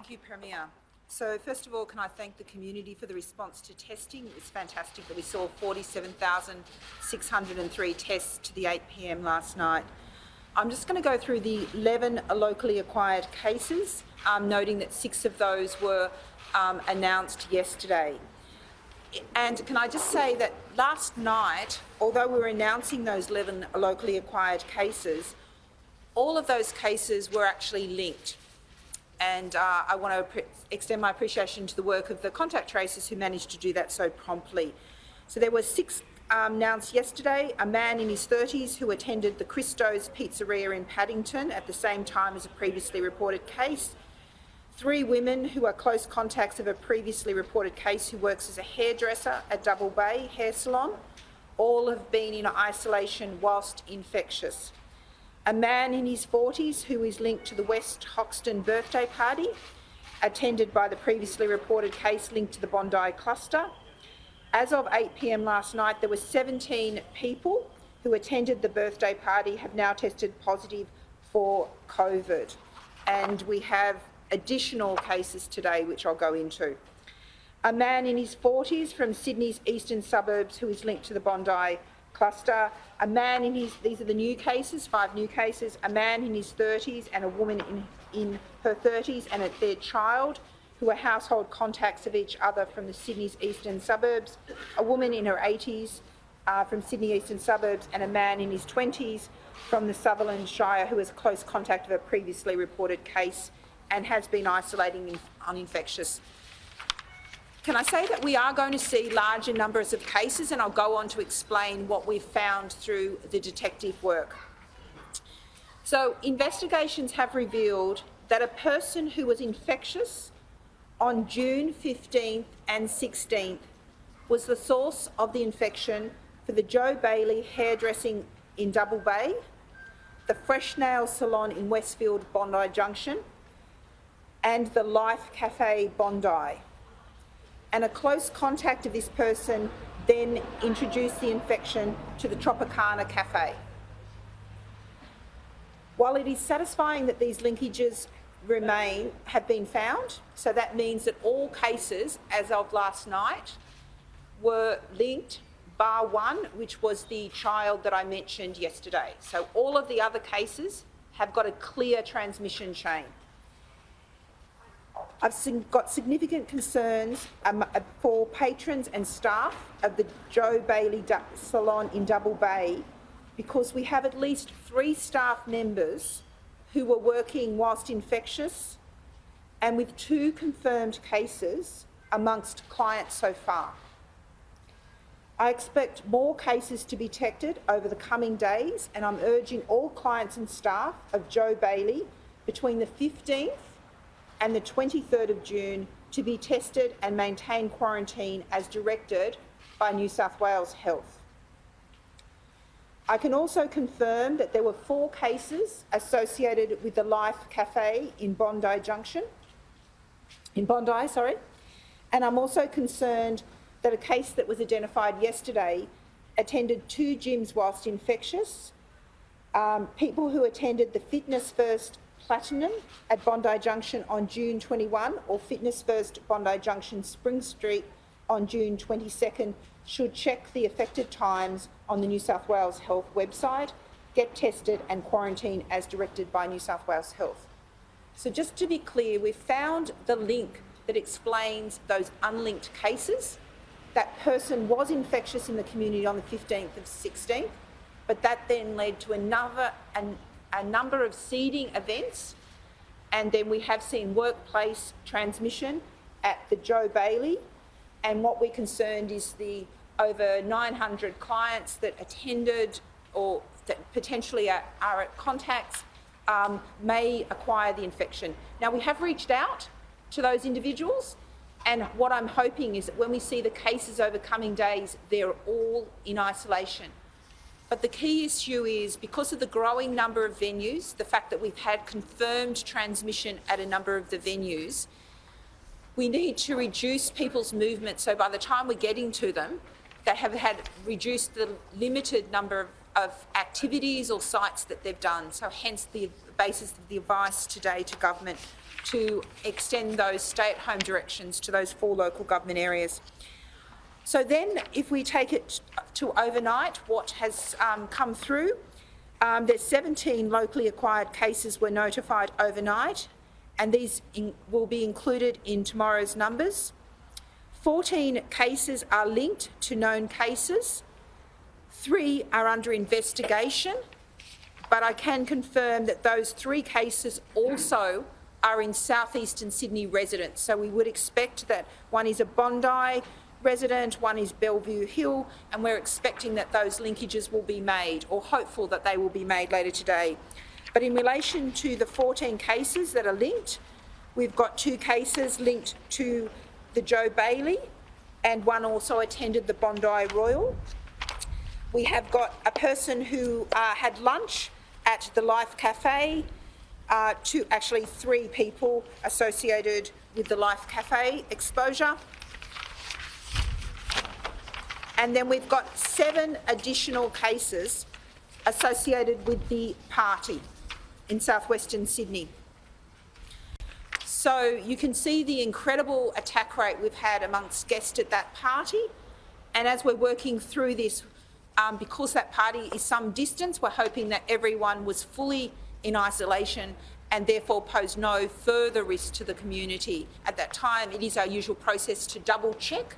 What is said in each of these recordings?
Thank you, Premier. So first of all, can I thank the community for the response to testing. It's fantastic that we saw 47,603 tests to the 8 p.m. last night. I'm just going to go through the 11 locally acquired cases, noting that 6 of those were announced yesterday. And can I just say that last night, although we were announcing those 11 locally acquired cases, all of those cases were actually linked. And I want to extend my appreciation to the work of the contact tracers who managed to do that so promptly. So there were 6 announced yesterday: a man in his 30s who attended the Christo's Pizzeria in Paddington at the same time as a previously reported case; 3 women who are close contacts of a previously reported case who works as a hairdresser at Double Bay Hair Salon. All have been in isolation whilst infectious. A man in his 40s who is linked to the West Hoxton birthday party, attended by the previously reported case linked to the Bondi cluster. As of 8 p.m. last night, there were 17 people who attended the birthday party have now tested positive for COVID. And we have additional cases today, which I'll go into. A man in his 40s from Sydney's eastern suburbs who is linked to the Bondi cluster. A man in his, these are the new cases, 5 new cases, a man in his 30s and a woman in her 30s and their child who are household contacts of each other from the Sydney's eastern suburbs, a woman in her 80s from Sydney eastern suburbs, and a man in his 20s from the Sutherland Shire who is a close contact of a previously reported case and has been isolating on infectious. Can I say that we are going to see larger numbers of cases, and I'll go on to explain what we've found through the detective work. So investigations have revealed that a person who was infectious on June 15th and 16th was the source of the infection for the Joh Bailey hairdressing in Double Bay, the Fresh Nail salon in Westfield Bondi Junction, and the Life Cafe Bondi. And a close contact of this person then introduced the infection to the Tropicana Cafe. While it is satisfying that these linkages have been found, so that means that all cases as of last night were linked, bar 1, which was the child that I mentioned yesterday. So all of the other cases have got a clear transmission chain. I've got significant concerns for patrons and staff of the Joh Bailey salon in Double Bay, because we have at least 3 staff members who were working whilst infectious, and with 2 confirmed cases amongst clients so far. I expect more cases to be detected over the coming days, and I'm urging all clients and staff of Joh Bailey between the 15th and the 23rd of June to be tested and maintain quarantine as directed by New South Wales Health. I can also confirm that there were 4 cases associated with the Life Cafe in Bondi, and I'm also concerned that a case that was identified yesterday attended 2 gyms whilst infectious, people who attended the Fitness First Platinum at Bondi Junction on June 21 or Fitness First Bondi Junction Spring Street on June 22nd should check the affected times on the New South Wales Health website, get tested and quarantine as directed by New South Wales Health. So just to be clear, we've found the link that explains those unlinked cases. That person was infectious in the community on the 15th and 16th, but that then led to a number of seeding events, and then we have seen workplace transmission at the Joh Bailey, and what we're concerned is the over 900 clients that attended or that potentially are at contacts may acquire the infection. Now, we have reached out to those individuals, and what I'm hoping is that when we see the cases over coming days, they're all in isolation. But the key issue is, because of the growing number of venues, the fact that we've had confirmed transmission at a number of the venues, we need to reduce people's movement, so by the time we're getting to them, they have had reduced the limited number of activities or sites that they've done. So hence the basis of the advice today to government to extend those stay-at-home directions to those 4 local government areas. So then, if we take it to overnight, what has come through, there's 17 locally acquired cases were notified overnight, and these will be included in tomorrow's numbers. 14 cases are linked to known cases. 3 are under investigation, but I can confirm that those 3 cases also are in southeastern Sydney residents. So we would expect that one is a Bondi resident, one is Bellevue Hill, and we're expecting that those linkages will be made, or hopeful that they will be made later today. But in relation to the 14 cases that are linked, we've got 2 cases linked to the Joh Bailey, and one also attended the Bondi Royal. We have got a person who had lunch at the Life Cafe, actually 3 people associated with the Life Cafe exposure. And then we've got 7 additional cases associated with the party in southwestern Sydney. So you can see the incredible attack rate we've had amongst guests at that party. And as we're working through this, because that party is some distance, we're hoping that everyone was fully in isolation and therefore posed no further risk to the community. At that time, it is our usual process to double check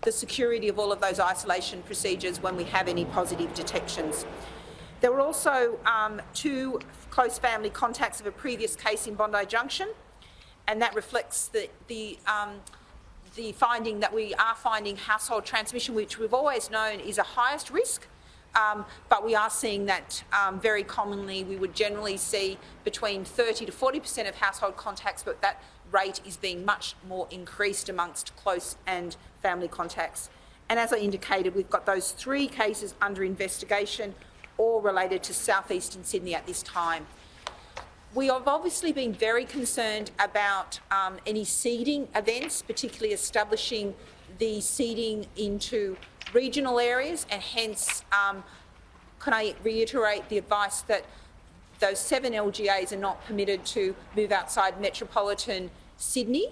the security of all of those isolation procedures when we have any positive detections. There were also 2 close family contacts of a previous case in Bondi Junction, and that reflects the finding that we are finding household transmission, which we've always known is a highest risk, but we are seeing that very commonly. We would generally see between 30 to 40% of household contacts, but that rate is being much more increased amongst close and family contacts. And as I indicated, we've got those 3 cases under investigation, all related to southeastern Sydney at this time. We have obviously been very concerned about any seeding events, particularly establishing the seeding into regional areas, and hence can I reiterate the advice that those 7 LGAs are not permitted to move outside metropolitan Sydney.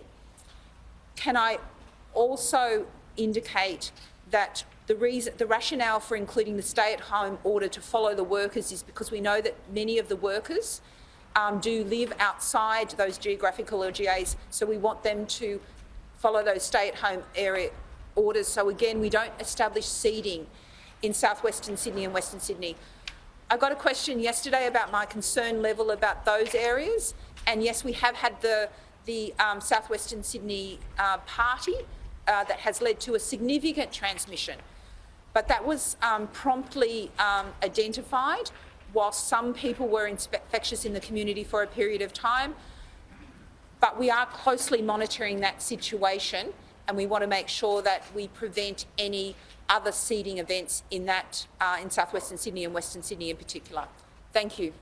Can I also indicate that the rationale for including the stay-at-home order to follow the workers is because we know that many of the workers do live outside those geographical LGAs, so we want them to follow those stay-at-home area orders. So again, we don't establish seeding in southwestern Sydney and western Sydney. I got a question yesterday about my concern level about those areas, and yes, we have had the southwestern Sydney party that has led to a significant transmission, but that was promptly identified whilst some people were infectious in the community for a period of time. But we are closely monitoring that situation, and we want to make sure that we prevent any other seeding events in southwestern Sydney and western Sydney in particular. Thank you.